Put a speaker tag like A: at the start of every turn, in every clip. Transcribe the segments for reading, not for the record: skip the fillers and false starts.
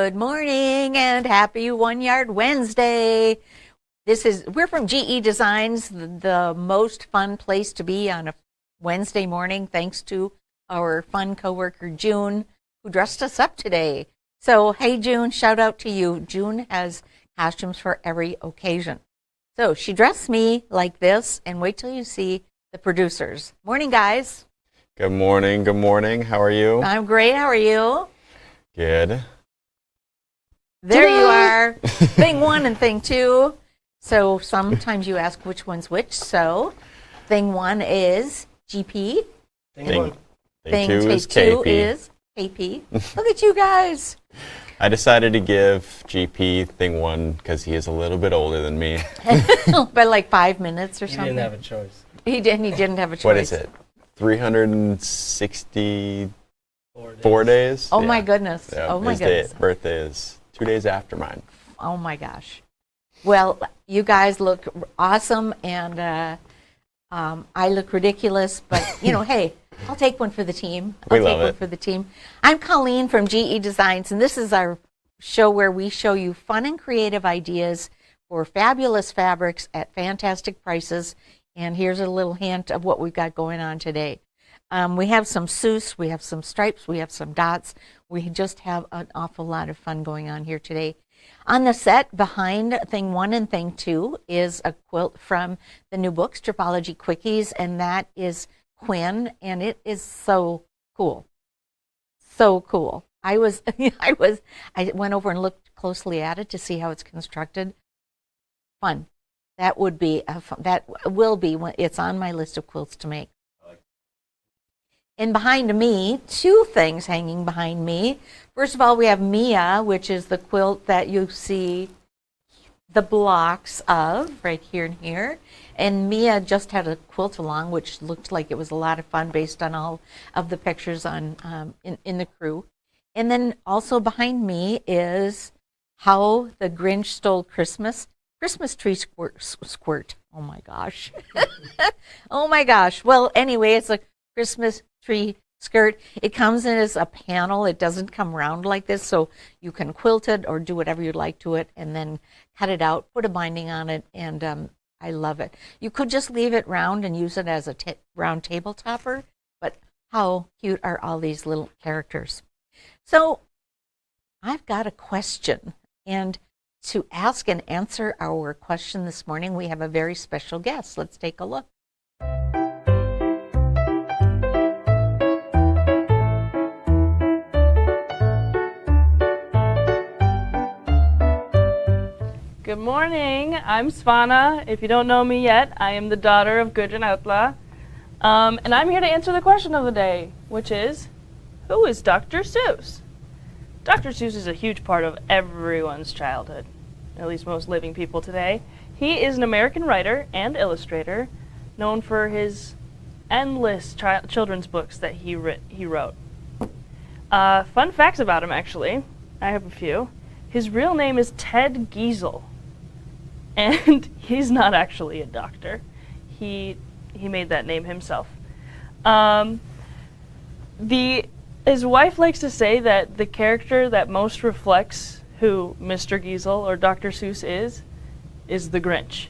A: Good morning and happy One Yard Wednesday. We're from GE Designs, the most fun place to be on a Wednesday morning, thanks to our fun coworker June, who dressed us up today. So, hey June, shout out to you. June has costumes for every occasion. So she dressed me like this, and wait till you see the producers. Morning, guys.
B: Good morning. Good morning. How are you?
A: I'm great. How are you?
B: Good.
A: There you are. Thing one and thing two. So sometimes you ask which one's which. So thing one is GP.
B: Thing two is
A: two
B: KP.
A: is KP. Look at you guys.
B: I decided to give GP thing one because he is a little bit older than me.
A: By like 5 minutes or something.
C: He didn't have a choice.
A: He didn't have a choice.
B: What is it? 364 days?
A: Oh my goodness.
B: Yeah,
A: Oh my
B: his
A: goodness.
B: birthday is 2 days after mine.
A: Oh my gosh. Well, you guys look awesome, and I look ridiculous, but hey, I'll take one for the team.
B: We love it.
A: For the team. I'm Colleen from GE Designs, and this is our show where we show you fun and creative ideas for fabulous fabrics at fantastic prices. And here's a little hint of what we've got going on today. We have some Seuss, we have some stripes, we have some dots. We just have an awful lot of fun going on here today. On the set behind thing one and thing two is a quilt from the new book, Stripology Quickies, and that is Quinn, and it is so cool. So cool. I went over and looked closely at it to see how it's constructed. Fun. That will be when it's on my list of quilts to make. And behind me, two things hanging behind me. First of all, we have Mia, which is the quilt that you see the blocks of right here and here. And Mia just had a quilt along, which looked like it was a lot of fun based on all of the pictures on in the crew. And then also behind me is How the Grinch Stole Christmas tree squirt. Oh my gosh. Oh my gosh. Well, anyway, it's a Christmas tree skirt. It comes in as a panel. It doesn't come round like this, so you can quilt it or do whatever you'd like to it and then cut it out, put a binding on it, and I love it. You could just leave it round and use it as a round table topper, but how cute are all these little characters? So I've got a question, and to ask and answer our question this morning, we have a very special guest. Let's take a look.
D: Good morning, I'm Svana. If you don't know me yet, I am the daughter of Gudrun Outla. And I'm here to answer the question of the day, which is, who is Dr. Seuss? Dr. Seuss is a huge part of everyone's childhood, at least most living people today. He is an American writer and illustrator, known for his endless children's books that he wrote. Fun facts about him, actually. I have a few. His real name is Ted Giesel. And he's not actually a doctor. He made that name himself. His wife likes to say that the character that most reflects who Mr. Giesel or Dr. Seuss is the Grinch.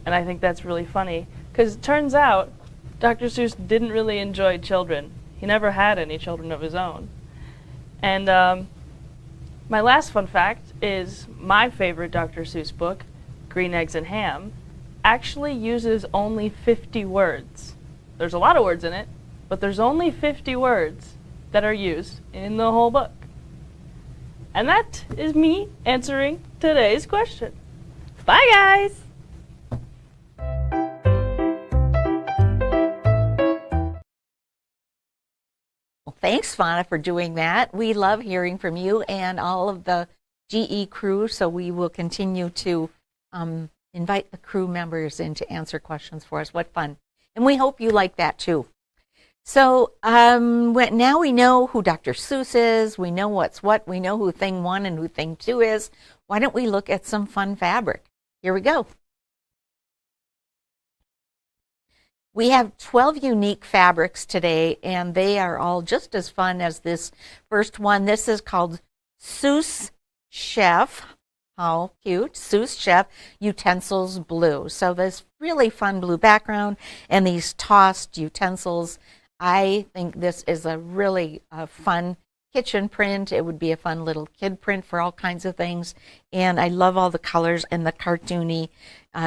D: And I think that's really funny, because it turns out Dr. Seuss didn't really enjoy children. He never had any children of his own. And my last fun fact is my favorite Dr. Seuss book, Green Eggs and Ham, actually uses only 50 words. There's a lot of words in it, but there's only 50 words that are used in the whole book. And that is me answering today's question. Bye, guys!
A: Well, thanks, Fauna, for doing that. We love hearing from you and all of the GE crew, so we will continue to invite the crew members in to answer questions for us. What fun. And we hope you like that too. So now we know who Dr. Seuss is, we know what's what, we know who thing one and who thing two is. Why don't we look at some fun fabric? Here we go. We have 12 unique fabrics today, and they are all just as fun as this first one. This is called Seuss Chef. How cute. Seuss Chef Utensils Blue. So this really fun blue background and these tossed utensils. I think this is a really fun kitchen print. It would be a fun little kid print for all kinds of things. And I love all the colors and the cartoony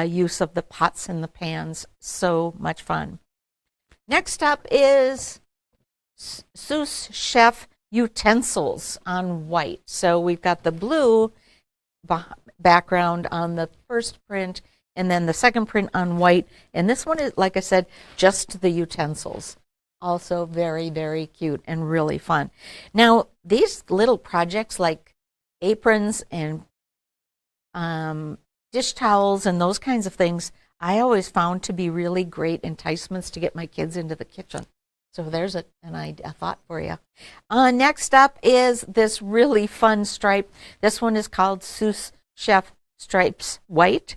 A: use of the pots and the pans. So much fun. Next up is Seuss Chef Utensils on white. So we've got the blue background on the first print and then the second print on white. And this one is, like I said, just the utensils. Also very, very cute and really fun. Now, these little projects like aprons and dish towels and those kinds of things, I always found to be really great enticements to get my kids into the kitchen. So there's a thought for you. Next up is this really fun stripe. This one is called Seuss Chef Stripes White.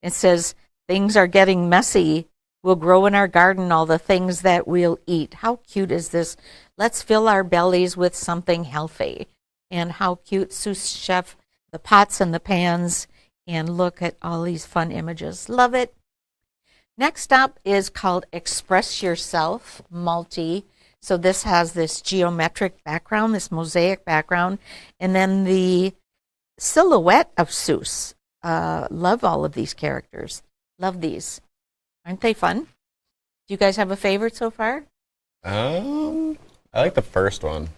A: It says, things are getting messy. We'll grow in our garden all the things that we'll eat. How cute is this? Let's fill our bellies with something healthy. And how cute Seuss Chef, the pots and the pans. And look at all these fun images. Love it. Next up is called Express Yourself Multi. So this has this geometric background, this mosaic background, and then the silhouette of Seuss. Love all of these characters. Love these. Aren't they fun? Do you guys have a favorite so far?
B: I like the first one.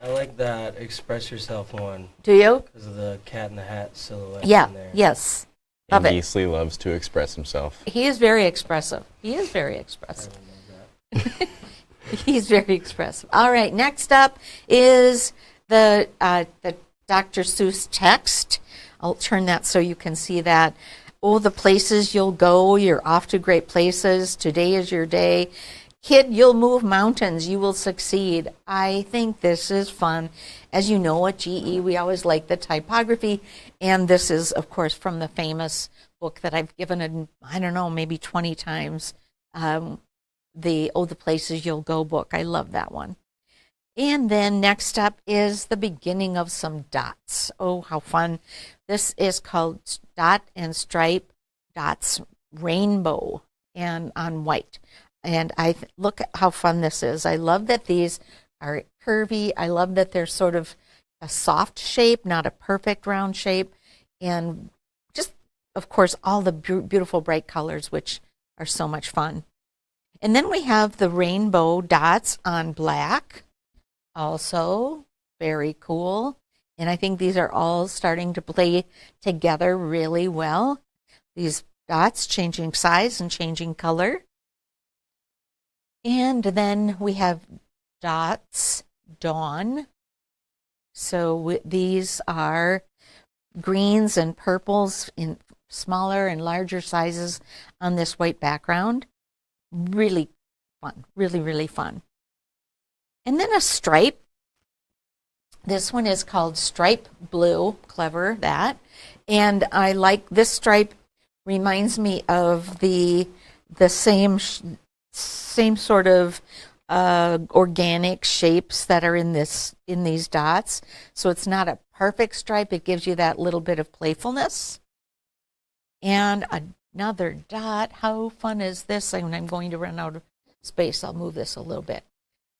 C: I like that Express Yourself one.
A: Do you?
C: Because of the cat in the hat silhouette
A: Yeah,
C: in there.
A: yes. Love
B: And
A: it.
B: Geesley loves to express himself.
A: He is very expressive. He is very expressive.
C: I love that.
A: He's very expressive. All right, next up is the Dr. Seuss text. I'll turn that so you can see that. Oh, the places you'll go. You're off to great places. Today is your day. Kid, you'll move mountains. You will succeed. I think this is fun. As you know, at GE, we always like the typography. And this is, of course, from the famous book that I've given, I don't know, maybe 20 times, the Places You'll Go book. I love that one. And then next up is the beginning of some dots. Oh, how fun. This is called Dot and Stripe Dots Rainbow and on white. And look at how fun this is. I love that these are curvy. I love that they're sort of a soft shape, not a perfect round shape. And just, of course, all the beautiful bright colors, which are so much fun. And then we have the rainbow dots on black. Also very cool. And I think these are all starting to play together really well. These dots changing size and changing color. And then we have dots dawn. So these are greens and purples in smaller and larger sizes on this white background. Really fun, really, really fun. And then a stripe. This one is called Stripe Blue. Clever, that. And I like this stripe. Reminds me of the same sort of organic shapes that are in these dots. So it's not a perfect stripe. It gives you that little bit of playfulness. And another dot. How fun is this? And I'm going to run out of space. I'll move this a little bit.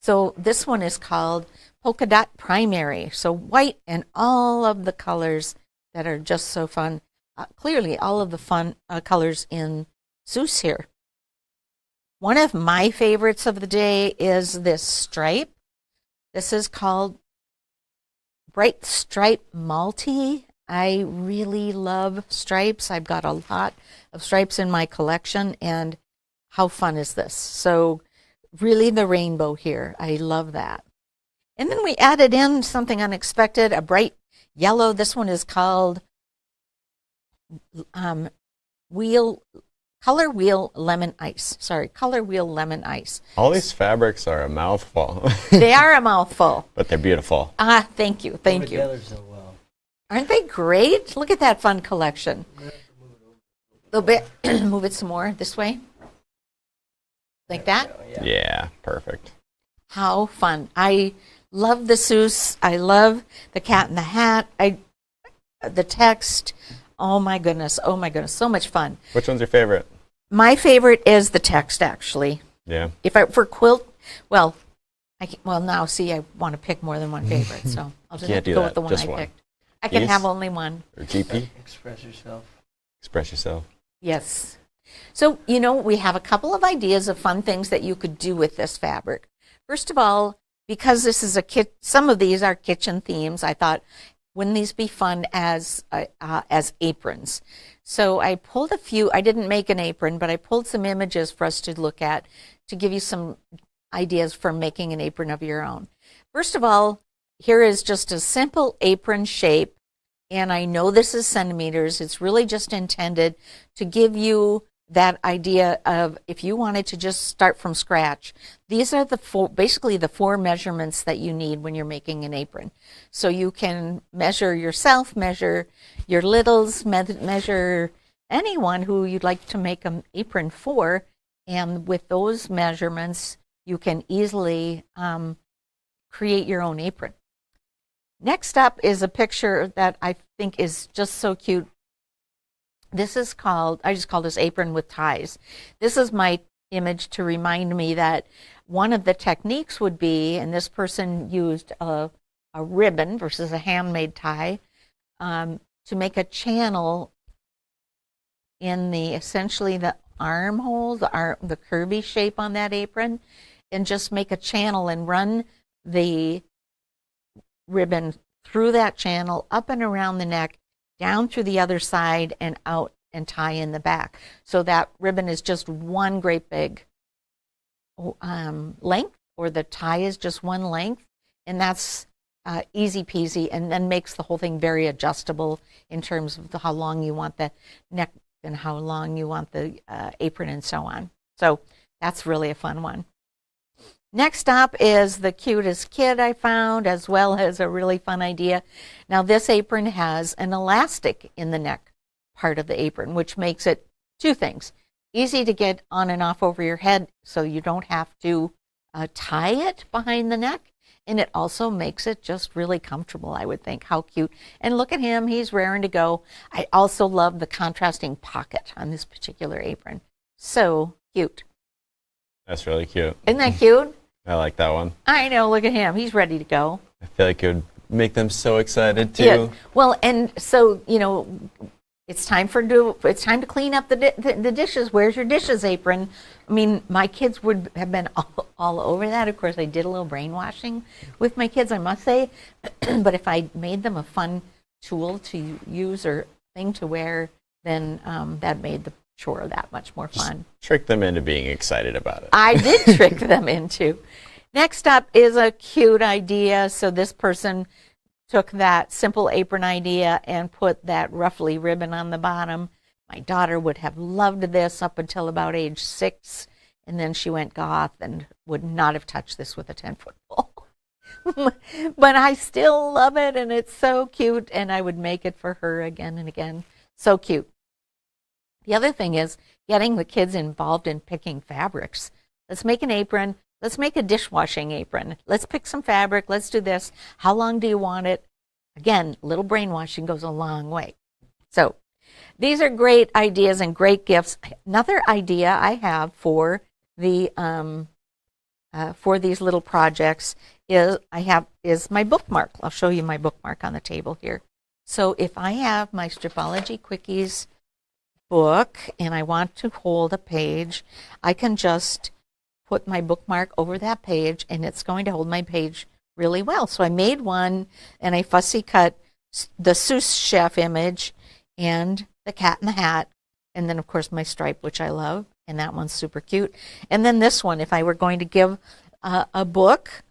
A: So this one is called Polka Dot Primary. So white and all of the colors that are just so fun. Clearly all of the fun colors in Seuss here. One of my favorites of the day is this stripe. This is called Bright Stripe Multi. I really love stripes. I've got a lot of stripes in my collection, and how fun is this? So really the rainbow here. I love that. And then we added in something unexpected, a bright yellow. This one is called Color Wheel Lemon Ice. Sorry, Color Wheel Lemon Ice.
B: All these fabrics are a mouthful.
A: They are a mouthful.
B: But they're beautiful.
A: Thank you, thank you.
C: Together so well.
A: Aren't they great? Look at that fun collection. A little bit. Move it some more this way. Like that?
C: Yeah.
B: Yeah, perfect.
A: How fun. I love the Seuss. I love the Cat in the Hat. The text. Oh my goodness. So much fun.
B: Which one's your favorite?
A: My favorite is the text, actually.
B: Yeah.
A: For quilt, well, now see, I want to pick more than one favorite, so I'll just have to go with the one I picked. I can have only one.
B: Or GP?
C: Express yourself.
B: Express yourself.
A: Yes. So, we have a couple of ideas of fun things that you could do with this fabric. First of all, because this is some of these are kitchen themes, I thought, wouldn't these be fun as aprons? So I pulled a few. I didn't make an apron, but I pulled some images for us to look at to give you some ideas for making an apron of your own. First of all, here is just a simple apron shape, and I know this is centimeters. It's really just intended to give you that idea of if you wanted to just start from scratch. These are basically the four measurements that you need when you're making an apron. So you can measure yourself, measure your littles, measure anyone who you'd like to make an apron for, and with those measurements, you can easily create your own apron. Next up is a picture that I think is just so cute. This is I just call this apron with ties. This is my image to remind me that one of the techniques would be, and this person used a ribbon versus a handmade tie, to make a channel in essentially the armhole, the curvy shape on that apron, and just make a channel and run the ribbon through that channel, up and around the neck, down through the other side and out, and tie in the back. So that ribbon is just one great big length, or the tie is just one length, and that's easy peasy, and then makes the whole thing very adjustable in terms of how long you want the neck and how long you want the apron and so on. So that's really a fun one. Next up is the cutest kid I found, as well as a really fun idea. Now this apron has an elastic in the neck part of the apron, which makes it two things. Easy to get on and off over your head, so you don't have to tie it behind the neck. And it also makes it just really comfortable, I would think. How cute. And look at him, he's raring to go. I also love the contrasting pocket on this particular apron. So cute.
B: That's really cute.
A: Isn't that cute?
B: I like that one.
A: I know, look at him. He's ready to go.
B: I feel like it would make them so excited too.
A: Yeah. Well, and so, it's time to clean up the dishes. Where's your dishes apron? I mean, my kids would have been all over that. Of course, I did a little brainwashing with my kids, I must say. But if I made them a fun tool to use or thing to wear, then that made the chore that much more fun.
B: Just trick them into being excited about it.
A: I did trick them into. Next up is a cute idea. So this person took that simple apron idea and put that ruffly ribbon on the bottom. My daughter would have loved this up until about age 6, and then she went goth and would not have touched this with a 10-foot pole. But I still love it, and it's so cute, and I would make it for her again and again. So cute. The other thing is getting the kids involved in picking fabrics. Let's make an apron. Let's make a dishwashing apron. Let's pick some fabric. Let's do this. How long do you want it? Again, little brainwashing goes a long way. So these are great ideas and great gifts. Another idea I have for these little projects is my bookmark. I'll show you my bookmark on the table here. So if I have my Stripology Quickies book and I want to hold a page, I can just put my bookmark over that page, and it's going to hold my page really well. So I made one, and I fussy cut the Seuss chef image and the cat in the hat, and then of course my stripe, which I love, and that one's super cute. And then this one, if I were going to give a book,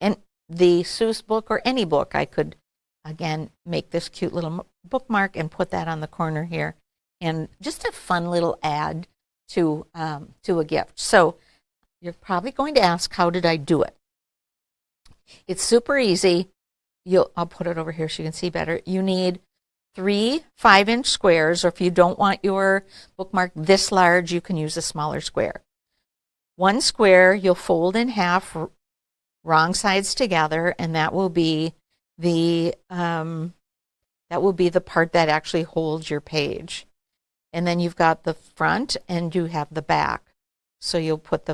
A: and the Seuss book or any book, I could again make this cute little bookmark and put that on the corner here, and just a fun little add to a gift. So you're probably going to ask, how did I do it? It's super easy. I'll put it over here so you can see better. You need 3 5-inch squares, or if you don't want your bookmark this large, you can use a smaller square. 1 square you'll fold in half wrong sides together, and that will be the part that actually holds your page. And then you've got the front and you have the back. So you'll put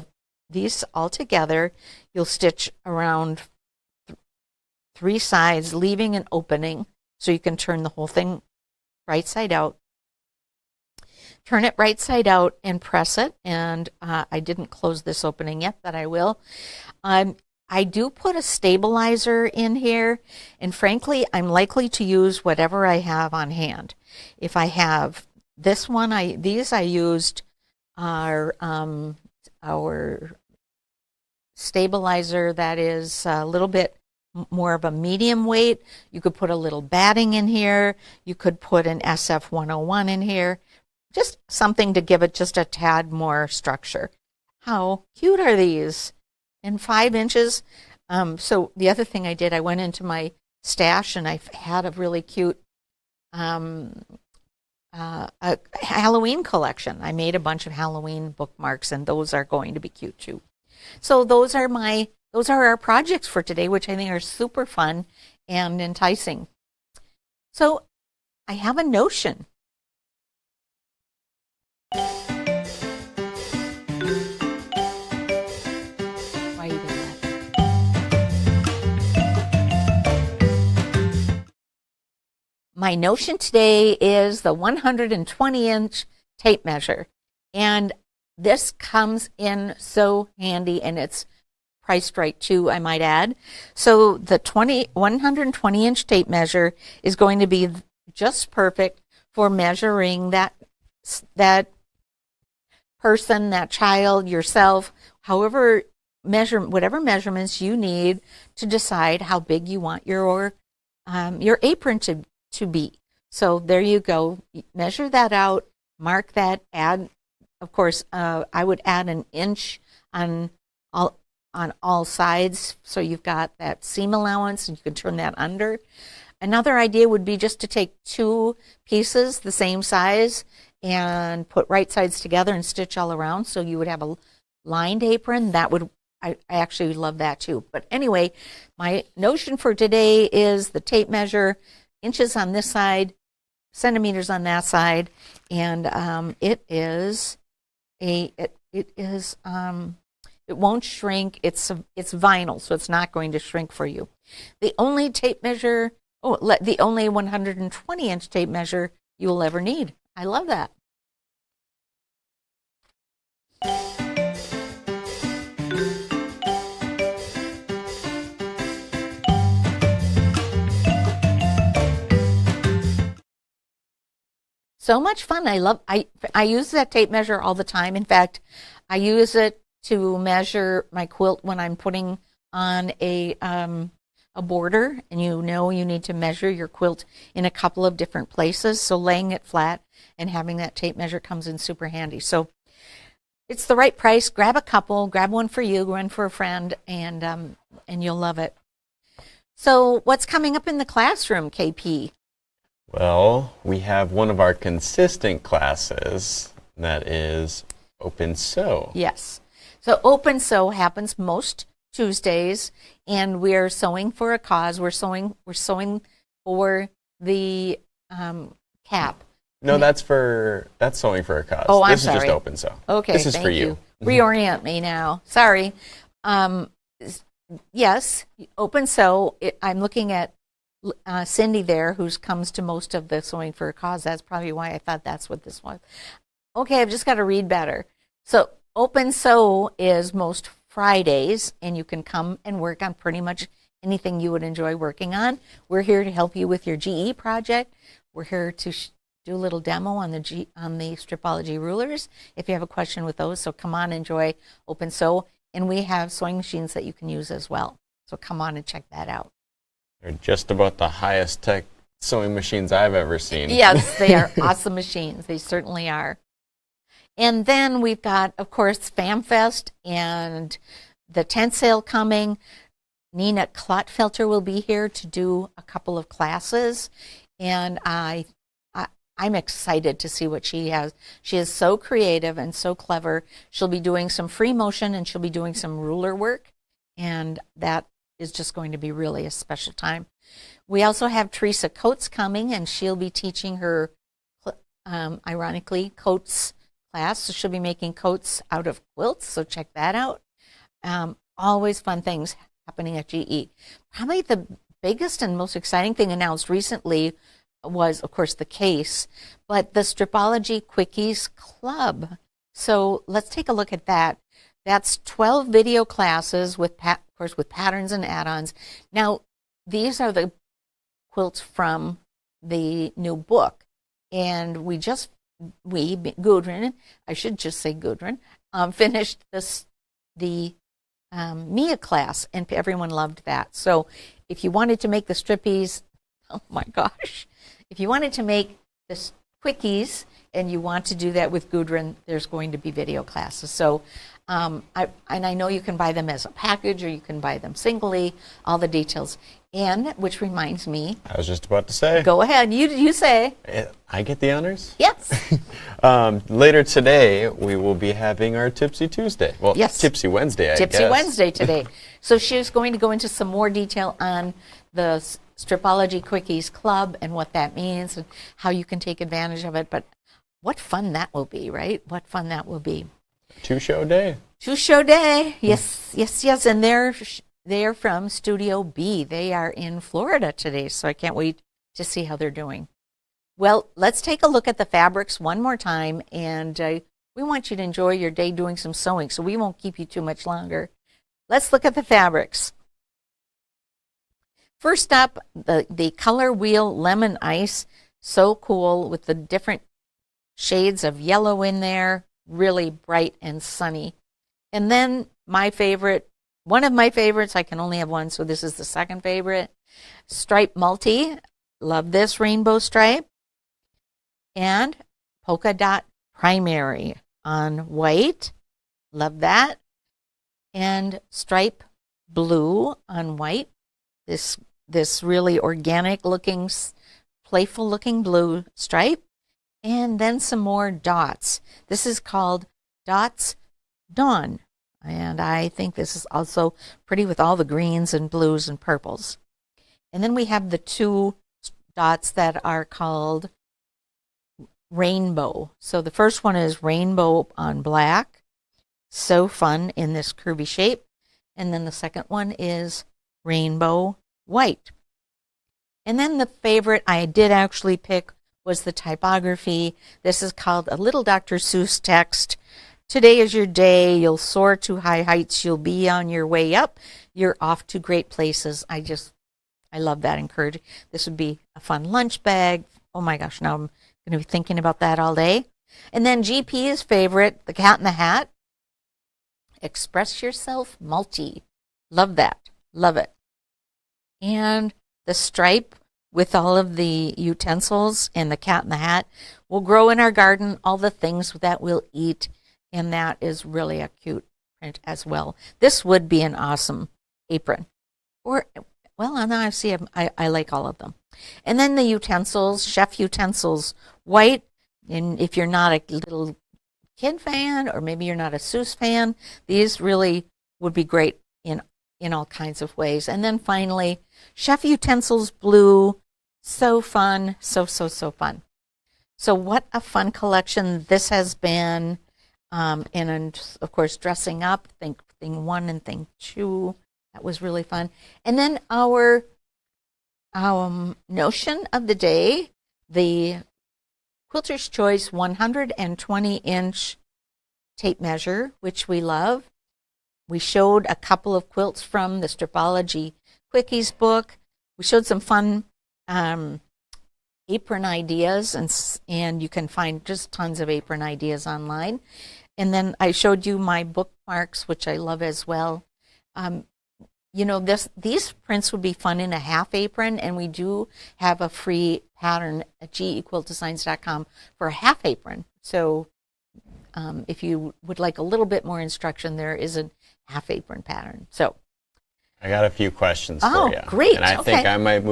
A: these all together. You'll stitch around 3 sides, leaving an opening so you can turn the whole thing right side out. Turn it right side out and press it. And I didn't close this opening yet, but I will. I do put a stabilizer in here, and frankly, I'm likely to use whatever I have on hand. If I have this one, these I used our stabilizer that is a little bit more of a medium weight. You could put a little batting in here. You could put an SF-101 in here. Just something to give it just a tad more structure. How cute are these? And 5 inches. So the other thing I did, I went into my stash and I had a really cute a Halloween collection. I made a bunch of Halloween bookmarks, and those are going to be cute too. So those are our projects for today, which I think are super fun and enticing. So I have a notion. My notion today is the 120-inch tape measure, and this comes in so handy, and it's priced right too, I might add. So the 120-inch tape measure is going to be just perfect for measuring that person, that child, yourself, whatever measurements you need to decide how big you want your apron to be. So there you go. Measure that out, mark that, add, of course, I would add an inch on all sides, so you've got that seam allowance, and you can turn that under. Another idea would be just to take 2 pieces the same size and put right sides together and stitch all around, so you would have a lined apron. I actually love that too. But anyway, my notion for today is the tape measure, inches on this side, centimeters on that side, and it won't shrink. It's vinyl, so it's not going to shrink for you. The only 120-inch tape measure you will ever need. I love that. So much fun. I use that tape measure all the time. In fact, I use it to measure my quilt when I'm putting on a border, and you need to measure your quilt in a couple of different places. So laying it flat and having that tape measure comes in super handy. So it's the right price. Grab a couple, grab one for you, one for a friend, and you'll love it. So what's coming up in the classroom, KP?
B: Well, we have one of our consistent classes that is Open Sew.
A: Yes. So Open Sew happens most Tuesdays, and we're sewing for a cause. We're sewing for the cap.
B: No, that's sewing for a cause.
A: Oh, I'm
B: sorry. This is just Open Sew.
A: Okay,
B: this is
A: thank
B: for you.
A: Reorient me now. Sorry. Yes, Open Sew. I'm looking at Cindy there, who comes to most of the Sewing for a Cause. That's probably why I thought that's what this was. Okay, I've just got to read better. So Open Sew is most Fridays, and you can come and work on pretty much anything you would enjoy working on. We're here to help you with your GE project. We're here to do a little demo on the Stripology rulers if you have a question with those. So come on, enjoy Open Sew. And we have sewing machines that you can use as well. So come on and check that out.
B: They're just about the highest tech sewing machines I've ever seen.
A: Yes, they are awesome machines. They certainly are. And then we've got, of course, FamFest and the tent sale coming. Nina Klottfelter will be here to do a couple of classes, and I'm excited to see what she has. She is so creative and so clever. She'll be doing some free motion, and she'll be doing some ruler work, and that is just going to be really a special time. We also have Teresa Coates coming, and she'll be teaching her, ironically, Coates class. So she'll be making coats out of quilts, so check that out. Always fun things happening at GE. Probably the biggest and most exciting thing announced recently was, of course, the case, but the Stripology Quickies Club. So let's take a look at that. That's 12 video classes with, of course, with patterns and add-ons. Now, these are the quilts from the new book, and Gudrun, I should just say Gudrun, finished the Mia class, and everyone loved that. So if you wanted to make the strippies, oh my gosh, if you wanted to make the quickies and you want to do that with Gudrun, there's going to be video classes. So I know you can buy them as a package or you can buy them singly, all the details. And, which reminds me.
B: I was just about to say.
A: Go ahead, you say.
B: I get the honors?
A: Yes.
B: Later today, we will be having our Tipsy Tuesday. Well,
A: yes.
B: Tipsy Wednesday, I guess.
A: Tipsy Wednesday today. So she's going to go into some more detail on the Stripology Quickies Club and what that means and how you can take advantage of it. But what fun that will be, right? What fun that will be.
B: 2-show day.
A: 2-show day. Yes. And they're from Studio B. They are in Florida today, so I can't wait to see how they're doing. Well, let's take a look at the fabrics one more time, and we want you to enjoy your day doing some sewing, so we won't keep you too much longer. Let's look at the fabrics. First up, the Color Wheel Lemon Ice. So cool with the different shades of yellow in there, really bright and sunny. And then my favorite, one of my favorites, I can only have one, so this is the second favorite, Stripe Multi. Love this rainbow stripe. And Polka Dot Primary on white. Love that. And Stripe Blue on white. This really organic looking, playful looking blue stripe. And then some more dots. This is called Dots Dawn. And I think this is also pretty with all the greens and blues and purples. And then we have the two dots that are called Rainbow. So the first one is Rainbow on black. So fun in this curvy shape. And then the second one is Rainbow White. And then the favorite I did actually pick was the typography. This is called A Little Dr. Seuss Text. Today is your day. You'll soar to high heights. You'll be on your way up. You're off to great places. I love that encouraging. This would be a fun lunch bag. Oh my gosh, now I'm going to be thinking about that all day. And then GP's favorite, the Cat in the Hat. Express Yourself Multi. Love that. Love it. And the stripe with all of the utensils and the Cat in the Hat will grow in our garden, all the things that we'll eat. And that is really a cute print as well. This would be an awesome apron. Or, well, now I like all of them. And then the utensils, chef utensils, white. And if you're not a little kid fan, or maybe you're not a Seuss fan, these really would be great in all kinds of ways. And then finally, chef utensils blue. So fun, so fun. So what a fun collection this has been. And of course, dressing up, thing 1 and thing 2. That was really fun. And then our notion of the day, the Quilter's Choice 120-inch tape measure, which we love. We showed a couple of quilts from the Stripology Quickies book. We showed some fun apron ideas, and you can find just tons of apron ideas online. And then I showed you my bookmarks, which I love as well. These prints would be fun in a half apron, and we do have a free pattern at GEQuiltDesigns.com for a half apron. So if you would like a little bit more instruction, there is a half apron pattern. So
B: I got a few questions for you.
A: Oh, great.
B: And I think I might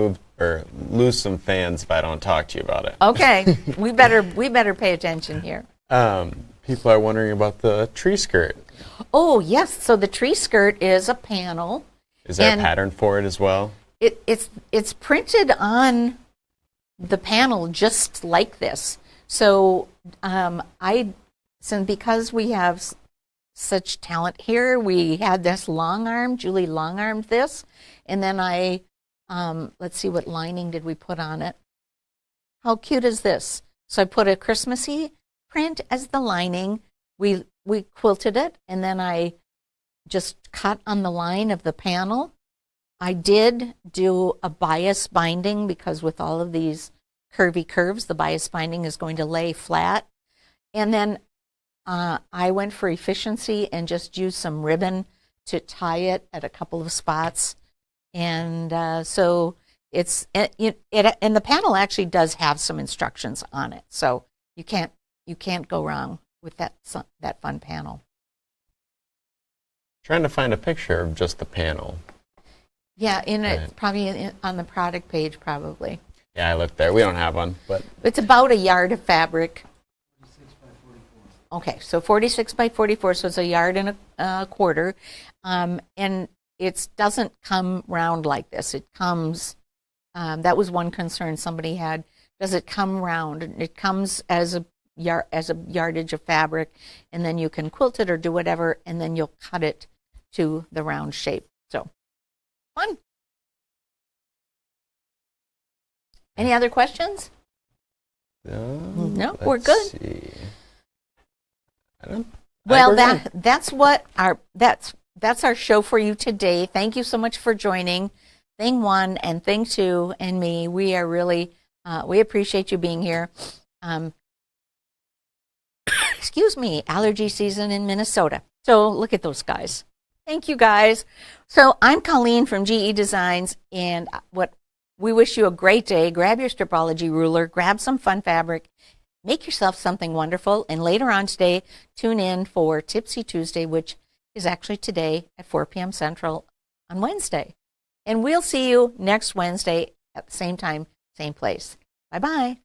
B: lose some fans if I don't talk to you about it.
A: Okay. we better pay attention here.
B: People are wondering about the tree skirt.
A: Oh, yes. So the tree skirt is a panel.
B: Is there a
A: And
B: pattern for it as well?
A: It's printed on the panel just like this. So because we have such talent here, we had this long arm. Julie long armed this, and then let's see, what lining did we put on it? How cute is this? So I put a Christmassy print as the lining. We quilted it, and then I just cut on the line of the panel. I did do a bias binding because with all of these curvy curves, the bias binding is going to lay flat. And then I went for efficiency and just used some ribbon to tie it at a couple of spots. And so and the panel actually does have some instructions on it. So you can't go wrong with that fun panel.
B: Trying to find a picture of just the panel.
A: Yeah,
B: Right.
A: probably on the product page, probably.
B: Yeah, I looked there. We don't have one, but
A: It's about a yard of fabric. 46 by 44. Okay, so 46 by 44, so it's a yard and a quarter. And it doesn't come round like this. It comes, that was one concern somebody had. Does it come round? It comes as a yardage of fabric, and then you can quilt it or do whatever, and then you'll cut it to the round shape. So, fun. Any other questions? No, we're good.
B: See.
A: Well, that's our show for you today. Thank you so much for joining Thing 1 and Thing 2 and me. We are really we appreciate you being here. Excuse me, allergy season in Minnesota. So look at those guys. Thank you, guys. So I'm Colleen from GE Designs, and we wish you a great day. Grab your Stripology ruler, grab some fun fabric, make yourself something wonderful, and later on today, tune in for Tipsy Tuesday, which is actually today at 4 p.m. Central on Wednesday. And we'll see you next Wednesday at the same time, same place. Bye-bye.